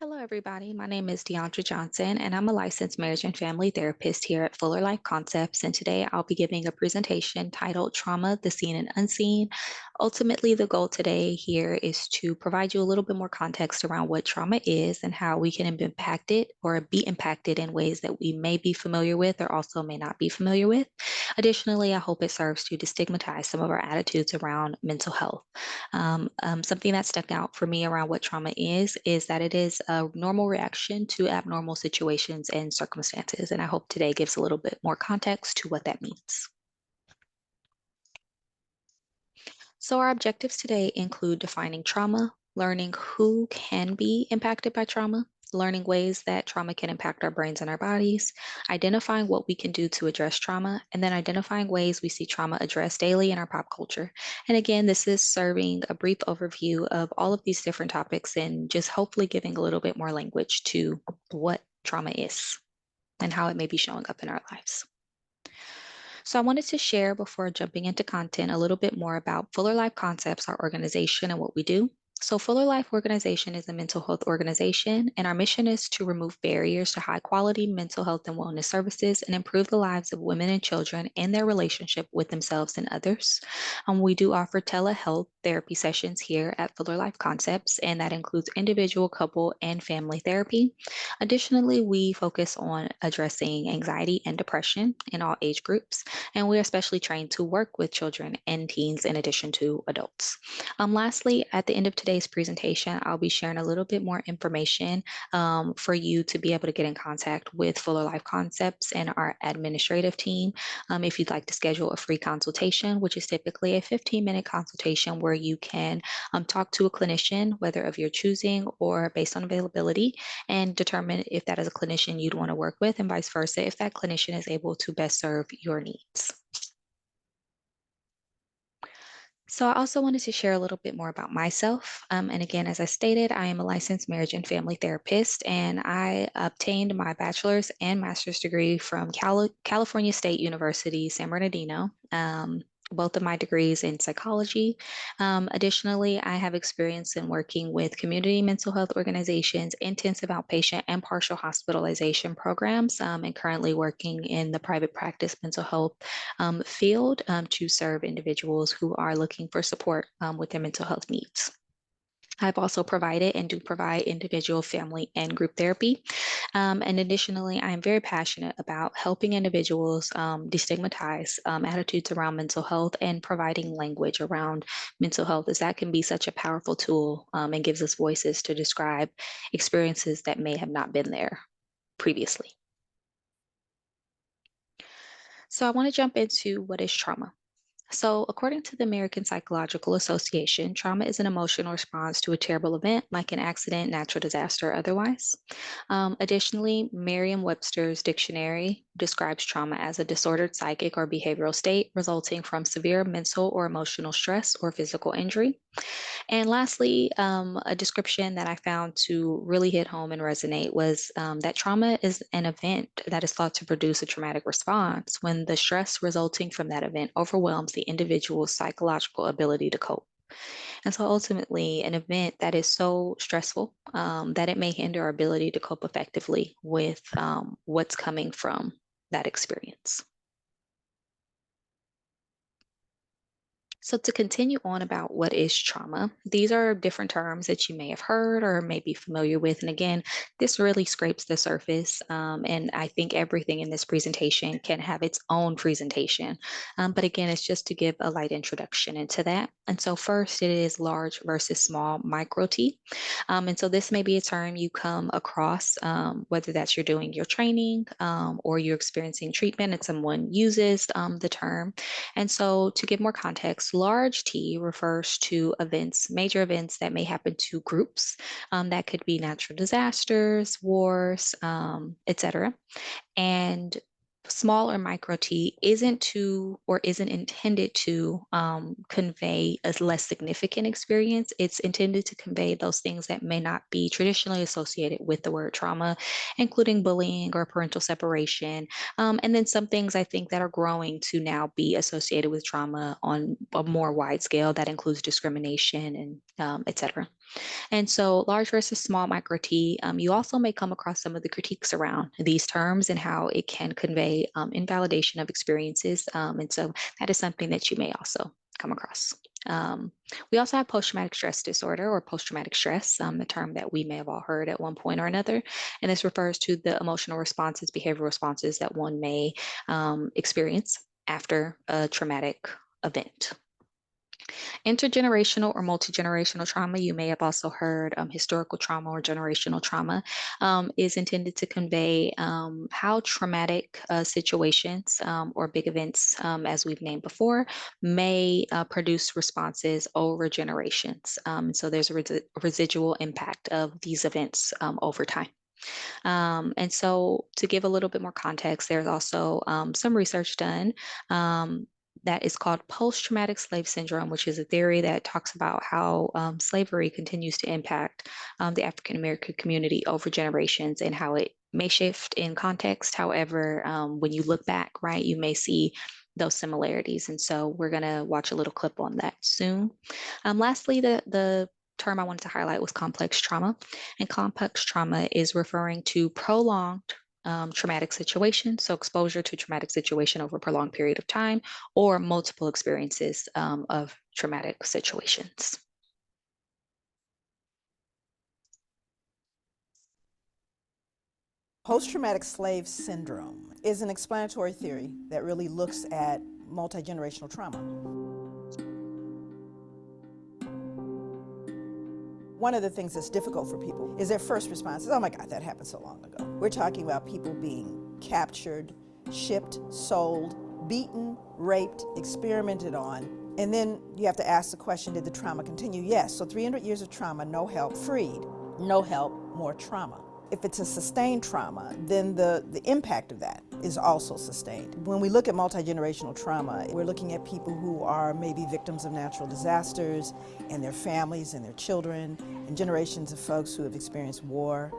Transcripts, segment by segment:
Hello, everybody. My name is Deandra Johnson, and I'm a licensed marriage and family therapist here at Fuller Life Concepts. And today I'll be giving a presentation titled Trauma, the Seen and Unseen. Ultimately, the goal today here is to provide you a little bit more context around what trauma is and how we can impact it or be impacted in ways that we may be familiar with or also may not be familiar with. Additionally, I hope it serves to destigmatize some of our attitudes around mental health. Something that stuck out for me around what trauma is that it is a normal reaction to abnormal situations and circumstances. And I hope today gives a little bit more context to what that means. So, our objectives today include defining trauma, learning who can be impacted by trauma, learning ways that trauma can impact our brains and our bodies, identifying what we can do to address trauma, and then identifying ways we see trauma addressed daily in our pop culture. And again, this is serving a brief overview of all of these different topics and just hopefully giving a little bit more language to what trauma is and how it may be showing up in our lives. So I wanted to share before jumping into content a little bit more about Fuller Life Concepts, our organization, and what we do. So Fuller Life Organization is a mental health organization, and our mission is to remove barriers to high quality mental health and wellness services and improve the lives of women and children and their relationship with themselves and others. We do offer telehealth therapy sessions here at Fuller Life Concepts, and that includes individual, couple, and family therapy. Additionally, we focus on addressing anxiety and depression in all age groups, and we're especially trained to work with children and teens in addition to adults. Lastly, at the end of today's presentation, I'll be sharing a little bit more information for you to be able to get in contact with Fuller Life Concepts and our administrative team. If you'd like to schedule a free consultation, which is typically a 15-minute consultation where you can talk to a clinician, whether of your choosing or based on availability, and determine if that is a clinician you'd want to work with, and vice versa, if that clinician is able to best serve your needs. So I also wanted to share a little bit more about myself. And again, as I stated, I am a licensed marriage and family therapist, and I obtained my bachelor's and master's degree from California State University, San Bernardino. Both of my degrees in psychology. Additionally, I have experience in working with community mental health organizations, intensive outpatient and partial hospitalization programs, and currently working in the private practice mental health field to serve individuals who are looking for support with their mental health needs. I've also provided and do provide individual, family, and group therapy. And additionally, I am very passionate about helping individuals destigmatize attitudes around mental health and providing language around mental health, as that can be such a powerful tool and gives us voices to describe experiences that may have not been there previously. So I want to jump into what is trauma. So, according to the American Psychological Association, trauma is an emotional response to a terrible event like an accident, natural disaster, or otherwise. Additionally, Merriam Webster's dictionary describes trauma as a disordered psychic or behavioral state resulting from severe mental or emotional stress or physical injury. And lastly, a description that I found to really hit home and resonate was that trauma is an event that is thought to produce a traumatic response when the stress resulting from that event overwhelms the individual's psychological ability to cope. And so ultimately, an event that is so stressful that it may hinder our ability to cope effectively with what's coming from that experience. So, to continue on about what is trauma, these are different terms that you may have heard or may be familiar with. And again, this really scrapes the surface. And I think everything in this presentation can have its own presentation. But again, it's just to give a light introduction into that. And so, first, it is large versus small micro T. And so, this may be a term you come across, whether that's you're doing your training or you're experiencing treatment and someone uses the term. And so, to give more context, large T refers to events, major events that may happen to groups. That could be natural disasters, wars, etc. And small or micro T isn't to or isn't intended to convey a less significant experience. It's intended to convey those things that may not be traditionally associated with the word trauma, including bullying or parental separation. And then some things I think that are growing to now be associated with trauma on a more wide scale that includes discrimination and etc. And so, large versus small micro T, you also may come across some of the critiques around these terms and how it can convey invalidation of experiences. And so, that is something that you may also come across. We also have post traumatic stress disorder or post traumatic stress, the term that we may have all heard at one point or another. And this refers to the emotional responses, behavioral responses that one may experience after a traumatic event. Intergenerational or multi-generational trauma, you may have also heard historical trauma or generational trauma, is intended to convey how traumatic situations or big events, as we've named before, may produce responses over generations. So there's a residual impact of these events over time. And so, to give a little bit more context, there's also some research done that is called post-traumatic slave syndrome, which is a theory that talks about how slavery continues to impact the African American community over generations and how it may shift in context. However, when you look back, right, you may see those similarities. And so we're going to watch a little clip on that soon. Lastly, the term I wanted to highlight was complex trauma. And complex trauma is referring to prolonged traumatic situation, so exposure to traumatic situation over a prolonged period of time, or multiple experiences of traumatic situations. Post-traumatic slave syndrome is an explanatory theory that really looks at multi-generational trauma. One of the things that's difficult for people is their first response is, oh my God, that happened so long ago. We're talking about people being captured, shipped, sold, beaten, raped, experimented on, and then you have to ask the question, did the trauma continue? Yes, so 300 years of trauma, no help, freed, no help, more trauma. If it's a sustained trauma, then the impact of that is also sustained. When we look at multi-generational trauma, we're looking at people who are maybe victims of natural disasters and their families and their children and generations of folks who have experienced war.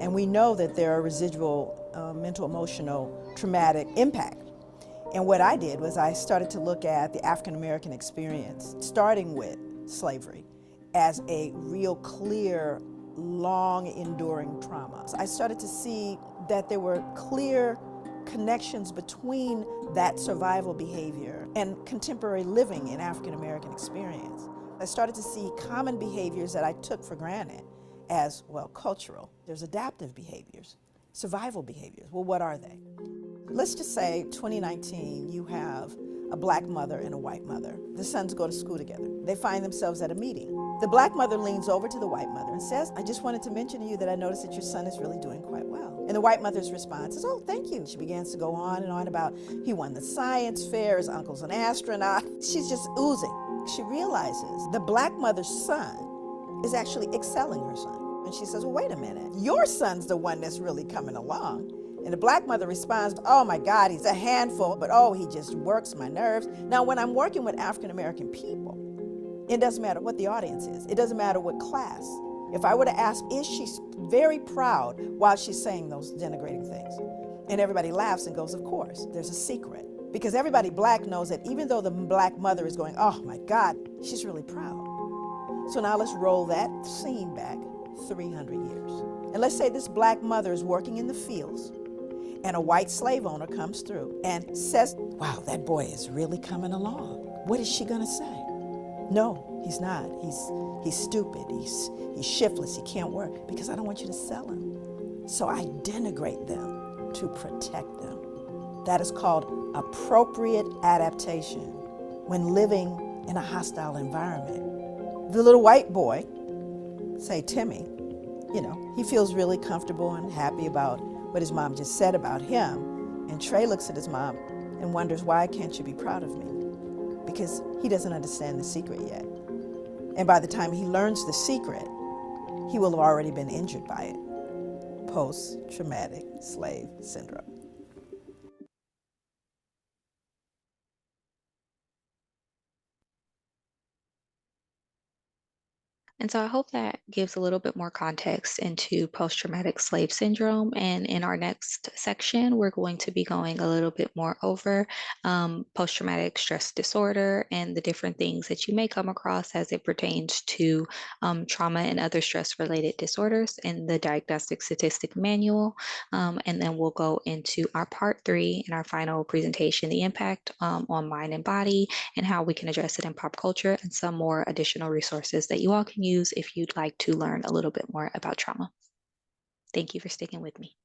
And we know that there are residual mental, emotional, traumatic impact. And what I did was I started to look at the African American experience, starting with slavery, as a real clear long enduring trauma. I started to see that there were clear connections between that survival behavior and contemporary living in African American experience. I started to see common behaviors that I took for granted as, well, cultural. There's adaptive behaviors, survival behaviors. Well, what are they? Let's just say 2019, you have a black mother and a white mother. The sons go to school together. They find themselves at a meeting. The black mother leans over to the white mother and says, I just wanted to mention to you that I noticed that your son is really doing quite well. And the white mother's response is, oh, thank you. She begins to go on and on about he won the science fair, his uncle's an astronaut. She's just oozing. She realizes the black mother's son is actually excelling her son. And she says, well, wait a minute. Your son's the one that's really coming along. And the black mother responds, oh my God, he's a handful, but oh, he just works my nerves. Now, when I'm working with African American people, it doesn't matter what the audience is. It doesn't matter what class. If I were to ask, is she very proud while she's saying those denigrating things? And everybody laughs and goes, of course, there's a secret. Because everybody black knows that even though the black mother is going, oh my God, she's really proud. So now let's roll that scene back 300 years. And let's say this black mother is working in the fields and a white slave owner comes through and says, wow, that boy is really coming along. What is she gonna say? No, he's not. He's stupid. He's shiftless. He can't work because I don't want you to sell him. So I denigrate them to protect them. That is called appropriate adaptation when living in a hostile environment. The little white boy, say Timmy, he feels really comfortable and happy about what his mom just said about him. And Trey looks at his mom and wonders, why can't you be proud of me? Because he doesn't understand the secret yet. And by the time he learns the secret, he will have already been injured by it. Post-traumatic slave syndrome. And so I hope that gives a little bit more context into post-traumatic slave syndrome. And in our next section, we're going to be going a little bit more over post-traumatic stress disorder and the different things that you may come across as it pertains to trauma and other stress-related disorders in the Diagnostic Statistic Manual. And then we'll go into our part 3 in our final presentation, the impact on mind and body and how we can address it in pop culture and some more additional resources that you all can use if you'd like to learn a little bit more about trauma. Thank you for sticking with me.